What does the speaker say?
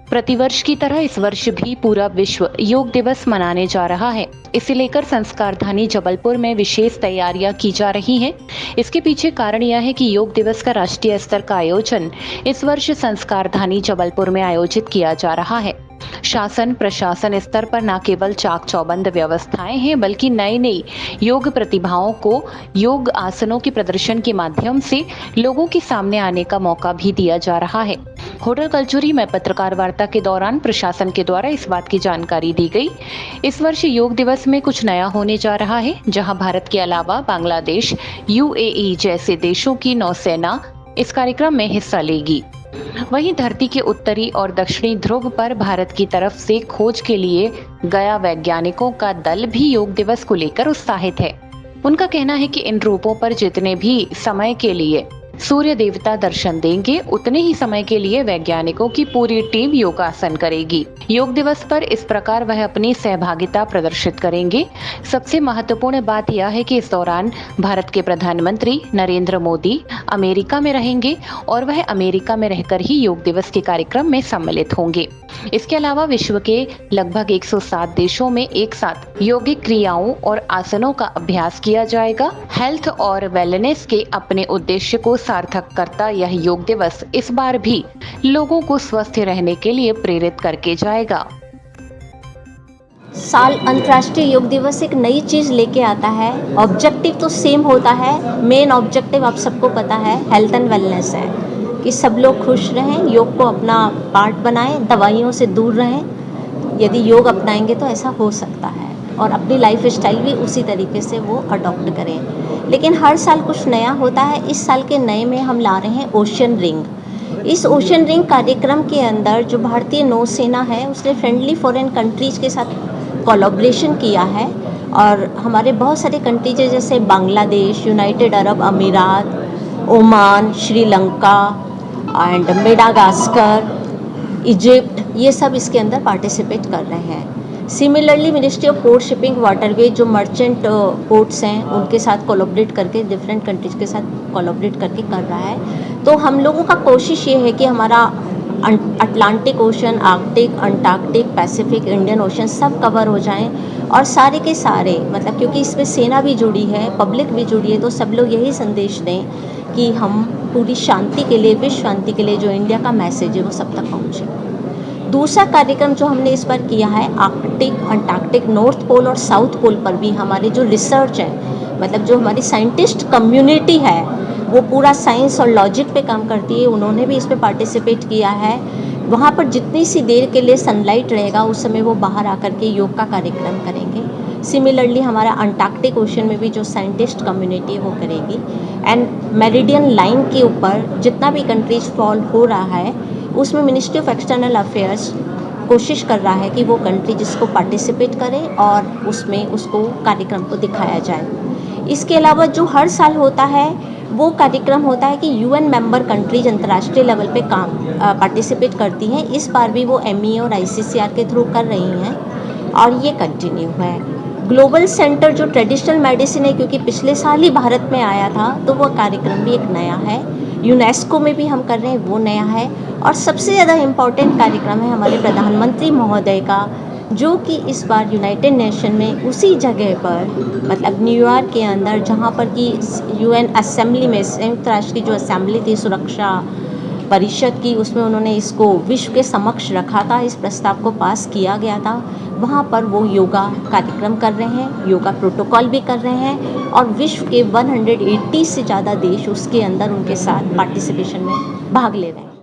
प्रतिवर्ष की तरह इस वर्ष भी पूरा विश्व योग दिवस मनाने जा रहा है। इसे लेकर संस्कारधानी जबलपुर में विशेष तैयारियां की जा रही हैं। इसके पीछे कारण यह है कि योग दिवस का राष्ट्रीय स्तर का आयोजन इस वर्ष संस्कारधानी जबलपुर में आयोजित किया जा रहा है। शासन प्रशासन स्तर पर न केवल चाक चौबंद व्यवस्थाएं हैं, बल्कि नई नई योग प्रतिभाओं को योग आसनों के प्रदर्शन के माध्यम से लोगों के सामने आने का मौका भी दिया जा रहा है। होटल कल्चुरी में पत्रकार वार्ता के दौरान प्रशासन के द्वारा इस बात की जानकारी दी गई। इस वर्ष योग दिवस में कुछ नया होने जा रहा है, जहां भारत के अलावा बांग्लादेश, यूएई जैसे देशों की नौसेना इस कार्यक्रम में हिस्सा लेगी। वहीं धरती के उत्तरी और दक्षिणी ध्रुव पर भारत की तरफ से खोज के लिए गया वैज्ञानिकों का दल भी योग दिवस को लेकर उत्साहित है। उनका कहना है कि इन रूपों पर जितने भी समय के लिए सूर्य देवता दर्शन देंगे, उतने ही समय के लिए वैज्ञानिकों की पूरी टीम योगासन करेगी। योग दिवस पर इस प्रकार वह अपनी सहभागिता प्रदर्शित करेंगे। सबसे महत्वपूर्ण बात यह है कि इस दौरान भारत के प्रधानमंत्री नरेंद्र मोदी अमेरिका में रहेंगे और वह अमेरिका में रहकर ही योग दिवस के कार्यक्रम में सम्मिलित होंगे। इसके अलावा विश्व के लगभग 107 देशों में एक साथ योगिक क्रियाओं और आसनों का अभ्यास किया जाएगा। हेल्थ और वेलनेस के अपने उद्देश्य को सार्थक करता यह योग दिवस इस बार भी लोगों को स्वस्थ रहने के लिए प्रेरित करके जाएगा। साल अंतर्राष्ट्रीय योग दिवस एक नई चीज़ लेके आता है। ऑब्जेक्टिव तो सेम होता है, मेन ऑब्जेक्टिव आप सबको पता है हेल्थ एंड वेलनेस है कि सब लोग खुश रहें, योग को अपना पार्ट बनाएं, दवाइयों से दूर रहें। यदि योग अपनाएंगे तो ऐसा हो सकता है और अपनी लाइफ स्टाइल भी उसी तरीके से वो अडॉप्ट करें। लेकिन हर साल कुछ नया होता है। इस साल के नए में हम ला रहे हैं ओशन रिंग। इस ओशन रिंग कार्यक्रम के अंदर जो भारतीय नौसेना है उसने फ्रेंडली फॉरेन कंट्रीज़ के साथ कोलैबोरेशन किया है और हमारे बहुत सारे कंट्रीज जैसे बांग्लादेश, यूनाइटेड अरब अमीरात, Oman, Sri Lanka and Madagascar, Egypt, ये सब इसके अंदर पार्टिसिपेट कर रहे हैं। Similarly ministry of port shipping waterway जो मर्चेंट पोर्ट्स हैं उनके साथ कोलैबोरेट करके डिफरेंट कंट्रीज के साथ कोलैबोरेट करके कर रहा है। तो हम लोगों का कोशिश ये है कि हमारा Atlantic ocean, Arctic, Antarctic, Pacific, Indian ocean सब कवर हो जाएं और सारे के सारे मतलब क्योंकि इसमें सेना भी जुड़ी है, पब्लिक भी जुड़ी है, तो सब लोग यही संदेश दें कि हम पूरी शांति के लिए, विश्व शांति के लिए जो इंडिया का मैसेज है वो सब तक पहुँचे। दूसरा कार्यक्रम जो हमने इस बार किया है आर्कटिक, अंटार्कटिक, नॉर्थ पोल और साउथ पोल पर भी हमारे जो रिसर्च है मतलब जो हमारी साइंटिस्ट कम्युनिटी है वो पूरा साइंस और लॉजिक पे काम करती है, उन्होंने भी इसमें पार्टिसिपेट किया है। वहाँ पर जितनी सी देर के लिए सनलाइट रहेगा उस समय वो बाहर आकर के योग का कार्यक्रम करेंगे। सिमिलरली हमारा अंटार्कटिक ओशन में भी जो साइंटिस्ट कम्युनिटी है वो करेगी। एंड मेरिडियन लाइन के ऊपर जितना भी कंट्रीज फॉल हो रहा है उसमें मिनिस्ट्री ऑफ एक्सटर्नल अफेयर्स कोशिश कर रहा है कि वो कंट्री जिसको पार्टिसिपेट करे और उसमें उसको कार्यक्रम को दिखाया जाए। इसके अलावा जो हर साल होता है वो कार्यक्रम होता है कि यूएन मेंबर कंट्रीज अंतर्राष्ट्रीय लेवल पे काम पार्टिसिपेट करती हैं। इस बार भी वो एमईए और आईसीसीआर के थ्रू कर रही हैं और ये कंटिन्यू है। ग्लोबल सेंटर जो ट्रेडिशनल मेडिसिन है क्योंकि पिछले साल ही भारत में आया था तो वो कार्यक्रम भी एक नया है। यूनेस्को में भी हम कर रहे हैं, वो नया है। और सबसे ज़्यादा इम्पॉर्टेंट कार्यक्रम है हमारे प्रधानमंत्री महोदय का जो कि इस बार यूनाइटेड नेशन में उसी जगह पर मतलब न्यूयॉर्क के अंदर जहाँ पर कि यूएन असेंबली में संयुक्त राष्ट्र की जो असेंबली थी सुरक्षा परिषद की, उसमें उन्होंने इसको विश्व के समक्ष रखा था, इस प्रस्ताव को पास किया गया था। वहाँ पर वो योगा कार्यक्रम कर रहे हैं, योगा प्रोटोकॉल भी कर रहे हैं और विश्व के 180 से ज़्यादा देश उसके अंदर उनके साथ पार्टिसिपेशन में भाग ले रहे हैं।